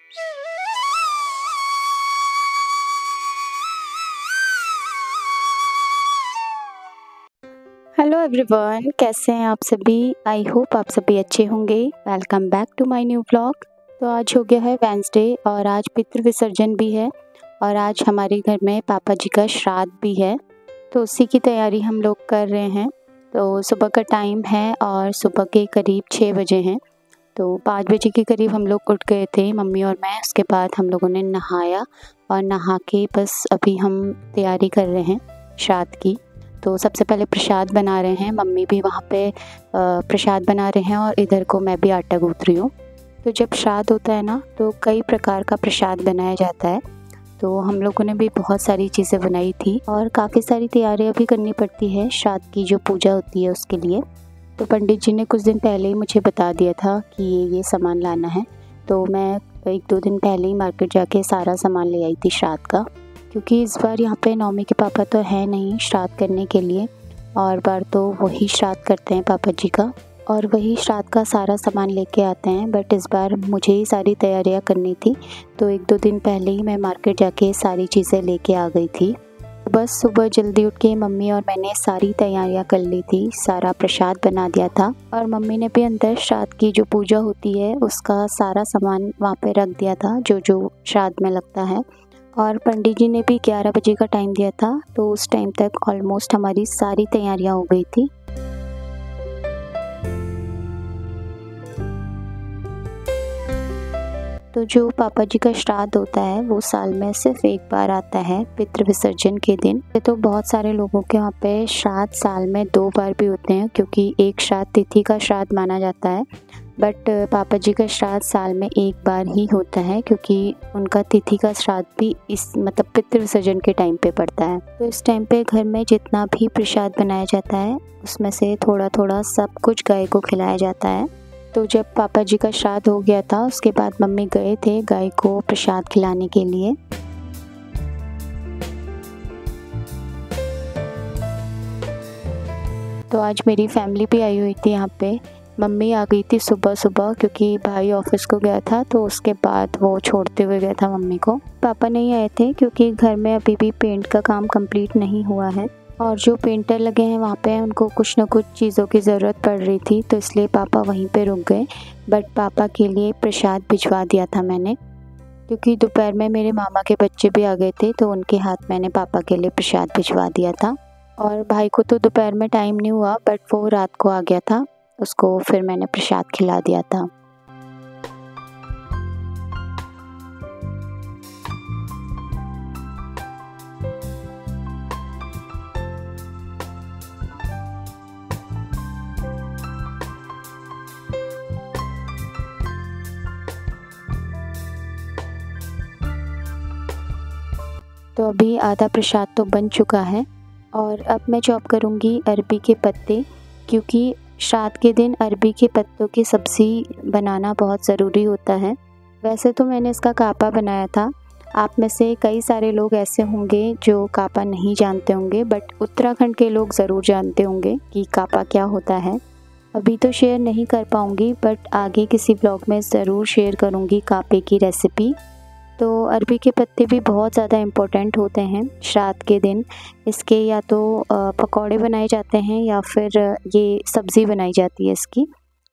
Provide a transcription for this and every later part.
Hello everyone, कैसे हैं आप सभी। आई होप आप सभी अच्छे होंगे। Welcome back to my new vlog. तो आज हो गया है वेंसडे और आज पितृ विसर्जन भी है और आज हमारे घर में पापा जी का श्राद्ध भी है, तो उसी की तैयारी हम लोग कर रहे हैं। तो सुबह का टाइम है और सुबह के करीब 6 बजे हैं। तो 5 बजे के करीब हम लोग उठ गए थे, मम्मी और मैं। उसके बाद हम लोगों ने नहाया और नहा के बस अभी हम तैयारी कर रहे हैं श्राद्ध की। तो सबसे पहले प्रसाद बना रहे हैं, मम्मी भी वहाँ पे प्रसाद बना रहे हैं और इधर को मैं भी आटा गूँथ रही हूँ। तो जब श्राद्ध होता है ना, तो कई प्रकार का प्रसाद बनाया जाता है। तो हम लोगों ने भी बहुत सारी चीज़ें बनाई थी और काफ़ी सारी तैयारियाँ भी करनी पड़ती है श्राद्ध की जो पूजा होती है उसके लिए। तो पंडित जी ने कुछ दिन पहले ही मुझे बता दिया था कि ये सामान लाना है, तो मैं 1-2 दिन पहले ही मार्केट जाके सारा सामान ले आई थी श्राद्ध का, क्योंकि इस बार यहाँ पे नौमी के पापा तो है नहीं श्राद्ध करने के लिए, और बार तो वही श्राद्ध करते हैं पापा जी का और वही श्राद्ध का सारा सामान लेके आते हैं। बट इस बार मुझे ही सारी तैयारियाँ करनी थी, तो 1-2 दिन पहले ही मैं मार्केट जाके सारी चीज़ें लेके आ गई थी। बस सुबह जल्दी उठ के मम्मी और मैंने सारी तैयारियां कर ली थी, सारा प्रसाद बना दिया था और मम्मी ने भी अंदर श्राद्ध की जो पूजा होती है उसका सारा सामान वहाँ पे रख दिया था जो जो श्राद्ध में लगता है। और पंडित जी ने भी 11 बजे का टाइम दिया था, तो उस टाइम तक ऑलमोस्ट हमारी सारी तैयारियां हो गई थी। तो जो पापा जी का श्राद्ध होता है वो साल में सिर्फ एक बार आता है, पितृ विसर्जन के दिन। तो बहुत सारे लोगों के यहाँ पे श्राद्ध साल में 2 बार भी होते हैं, क्योंकि एक श्राद्ध तिथि का श्राद्ध माना जाता है, बट पापा जी का श्राद्ध साल में एक बार ही होता है, क्योंकि उनका तिथि का श्राद्ध भी इस मतलब पितृ विसर्जन के टाइम पे पड़ता है। तो इस टाइम पे घर में जितना भी प्रसाद बनाया जाता है उसमें से थोड़ा थोड़ा सब कुछ गाय को खिलाया जाता है। तो जब पापा जी का श्राद्ध हो गया था उसके बाद मम्मी गए थे गाय को प्रसाद खिलाने के लिए। तो आज मेरी फैमिली भी आई हुई थी यहाँ पे। मम्मी आ गई थी सुबह सुबह, क्योंकि भाई ऑफिस को गया था, तो उसके बाद वो छोड़ते हुए गया था मम्मी को। पापा नहीं आए थे क्योंकि घर में अभी भी पेंट का काम कंप्लीट नहीं हुआ है और जो पेंटर लगे हैं वहाँ पे उनको कुछ ना कुछ चीज़ों की ज़रूरत पड़ रही थी, तो इसलिए पापा वहीं पे रुक गए। बट पापा के लिए प्रसाद भिजवा दिया था मैंने, क्योंकि दोपहर में मेरे मामा के बच्चे भी आ गए थे, तो उनके हाथ मैंने पापा के लिए प्रसाद भिजवा दिया था। और भाई को तो दोपहर में टाइम नहीं हुआ, बट वो रात को आ गया था, उसको फिर मैंने प्रसाद खिला दिया था। तो अभी आधा प्रसाद तो बन चुका है और अब मैं चॉप करूँगी अरबी के पत्ते, क्योंकि श्राद्ध के दिन अरबी के पत्तों की सब्ज़ी बनाना बहुत ज़रूरी होता है। वैसे तो मैंने इसका कापा बनाया था, आप में से कई सारे लोग ऐसे होंगे जो कापा नहीं जानते होंगे, बट उत्तराखंड के लोग ज़रूर जानते होंगे कि कापा क्या होता है। अभी तो शेयर नहीं कर पाऊँगी, बट आगे किसी ब्लॉग में ज़रूर शेयर करूँगी कापे की रेसिपी। तो अरबी के पत्ते भी बहुत ज़्यादा इम्पोर्टेंट होते हैं श्राद्ध के दिन। इसके या तो पकौड़े बनाए जाते हैं या फिर ये सब्ज़ी बनाई जाती है इसकी।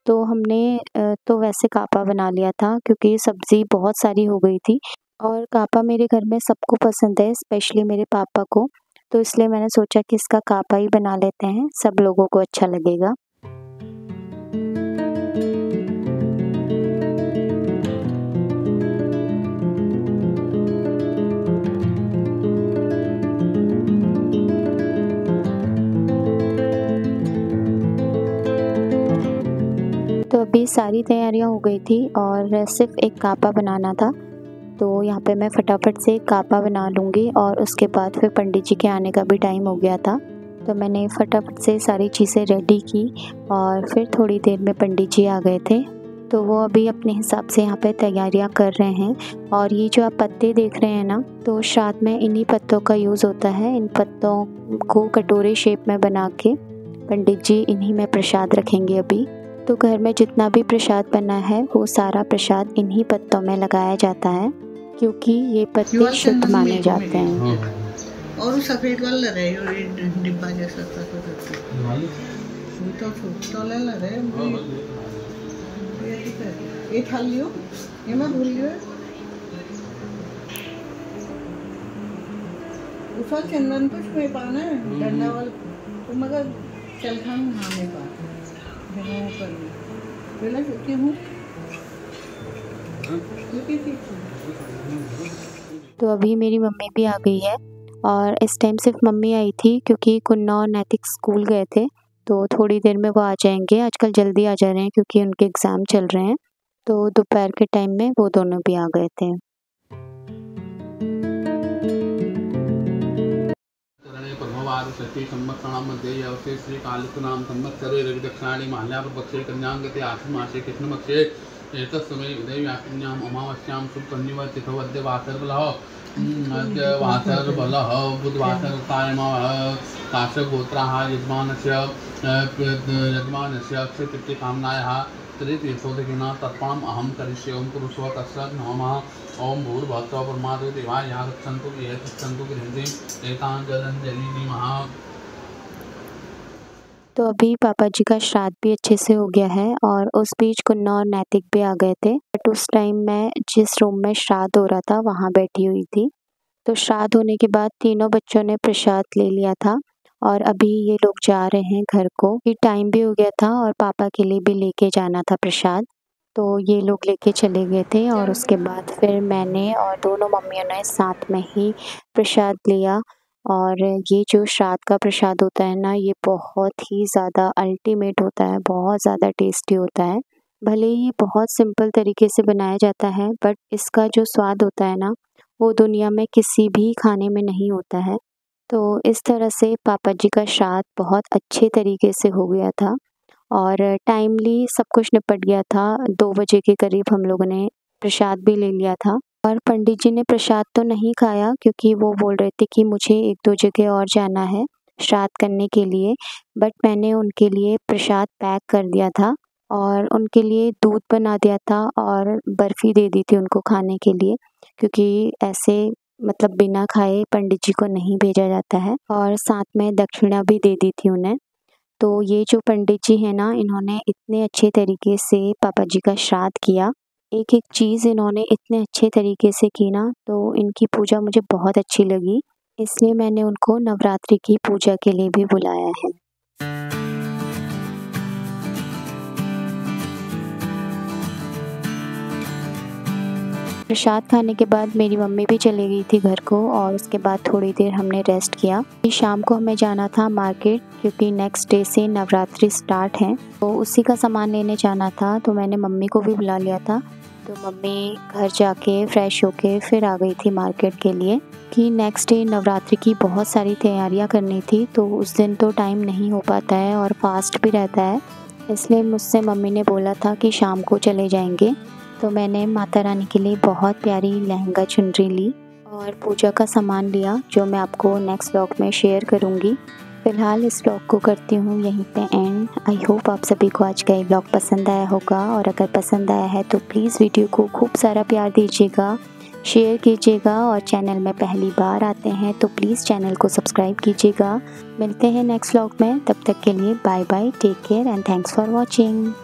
तो हमने तो वैसे कापा बना लिया था, क्योंकि सब्ज़ी बहुत सारी हो गई थी और कापा मेरे घर में सबको पसंद है, स्पेशली मेरे पापा को। तो इसलिए मैंने सोचा कि इसका कापा ही बना लेते हैं, सब लोगों को अच्छा लगेगा। तो अभी सारी तैयारियां हो गई थी और सिर्फ एक कापा बनाना था, तो यहाँ पे मैं फटाफट से कापा बना लूँगी और उसके बाद फिर पंडित जी के आने का भी टाइम हो गया था। तो मैंने फटाफट से सारी चीज़ें रेडी की और फिर थोड़ी देर में पंडित जी आ गए थे, तो वो अभी अपने हिसाब से यहाँ पे तैयारियाँ कर रहे हैं। और ये जो आप पत्ते देख रहे हैं ना, तो श्राद्ध में इन्हीं पत्तों का यूज़ होता है। इन पत्तों को कटोरे शेप में बना के पंडित जी इन्हीं में प्रसाद रखेंगे अभी। तो घर में जितना भी प्रसाद बना है वो सारा प्रसाद इन्हीं पत्तों में लगाया जाता है, क्योंकि ये पत्ते शुद्ध माने जाते हैं। और वो सफेद वाला रहे डिब्बा जैसा तो ले रहे ये खा लियो, ये मैं भूल लियो ऊपर चंदन कुछ में पाना है डंडा वाला तो मगर चल खान नहाने पा जगहों पर पहले चुकी हूँ। तो अभी मेरी मम्मी भी आ गई है और इस टाइम सिर्फ मम्मी आई थी क्योंकि कुन्ना और नैतिक स्कूल गए थे, तो थोड़ी देर में वो आ जाएंगे। आजकल जल्दी आ जा रहे हैं क्योंकि उनके एग्ज़ाम चल रहे हैं, तो दोपहर के टाइम में वो दोनों भी आ गए थे। श्री कालिकनाम संवत्सरे रविदक्षिणानि माल्यापक्षे कन्यांगते आश्विमासे कृष्णपक्षे एतत्समये उदयव्यापिन्याम् अमावास्यां शुभकन्यवा तिथौ अद्य वासरबलः बुधवासरकायमः काश्यपगोत्राः यजमानस्य अक्षयतृतीयकामनायाः तृतीयशोधकेन तत्पणम् अहं करिष्ये। ओं कुरुष्व तस्य नमः। ओं भूर्भुवस्सुः परमादो देवा या गच्छन्तु ये तिष्ठन्तु गृह्णन्ति एताञ्जलञ्जलिर्मः। तो अभी पापा जी का श्राद्ध भी अच्छे से हो गया है और उस बीच कुन्ना और नैतिक भी आ गए थे, बट उस टाइम मैं जिस रूम में श्राद्ध हो रहा था वहाँ बैठी हुई थी। तो श्राद्ध होने के बाद तीनों बच्चों ने प्रसाद ले लिया था और अभी ये लोग जा रहे हैं घर को। ये टाइम भी हो गया था और पापा के लिए भी लेके जाना था प्रसाद, तो ये लोग लेके चले गए थे। और उसके बाद फिर मैंने और दोनों मम्मियों ने साथ में ही प्रसाद लिया। और ये जो श्राद्ध का प्रसाद होता है ना, ये बहुत ही ज़्यादा अल्टीमेट होता है, बहुत ज़्यादा टेस्टी होता है। भले ही ये बहुत सिंपल तरीके से बनाया जाता है, बट इसका जो स्वाद होता है ना, वो दुनिया में किसी भी खाने में नहीं होता है। तो इस तरह से पापा जी का श्राद्ध बहुत अच्छे तरीके से हो गया था और टाइमली सब कुछ निपट गया था। 2 बजे के करीब हम लोगों ने प्रसाद भी ले लिया था। और पंडित जी ने प्रसाद तो नहीं खाया क्योंकि वो बोल रहे थे कि मुझे 1-2 जगह और जाना है श्राद्ध करने के लिए, बट मैंने उनके लिए प्रसाद पैक कर दिया था और उनके लिए दूध बना दिया था और बर्फ़ी दे दी थी उनको खाने के लिए, क्योंकि ऐसे मतलब बिना खाए पंडित जी को नहीं भेजा जाता है। और साथ में दक्षिणा भी दे दी थी उन्हें। तो ये जो पंडित जी हैं ना, इन्होंने इतने अच्छे तरीके से पापा जी का श्राद्ध किया, एक-एक चीज़ इन्होंने इतने अच्छे तरीके से की ना, तो इनकी पूजा मुझे बहुत अच्छी लगी, इसलिए मैंने उनको नवरात्रि की पूजा के लिए भी बुलाया है। प्रसाद खाने के बाद मेरी मम्मी भी चली गई थी घर को और उसके बाद थोड़ी देर हमने रेस्ट किया। शाम को हमें जाना था मार्केट क्योंकि नेक्स्ट डे से नवरात्रि स्टार्ट है, तो उसी का सामान लेने जाना था। तो मैंने मम्मी को भी बुला लिया था, तो मम्मी घर जाके फ्रेश होके फिर आ गई थी मार्केट के लिए कि नेक्स्ट डे नवरात्रि की बहुत सारी तैयारियां करनी थी। तो उस दिन तो टाइम नहीं हो पाता है और फास्ट भी रहता है, इसलिए मुझसे मम्मी ने बोला था कि शाम को चले जाएंगे। तो मैंने माता रानी के लिए बहुत प्यारी लहंगा चुनरी ली और पूजा का सामान लिया, जो मैं आपको नेक्स्ट व्लॉग में शेयर करूँगी। फ़िलहाल इस व्लॉग को करती हूँ यहीं पे एंड। आई होप आप सभी को आज का ये व्लॉग पसंद आया होगा, और अगर पसंद आया है तो प्लीज़ वीडियो को खूब सारा प्यार दीजिएगा, शेयर कीजिएगा, और चैनल में पहली बार आते हैं तो प्लीज़ चैनल को सब्सक्राइब कीजिएगा। मिलते हैं नेक्स्ट व्लॉग में, तब तक के लिए bye bye, take care and thanks for watching.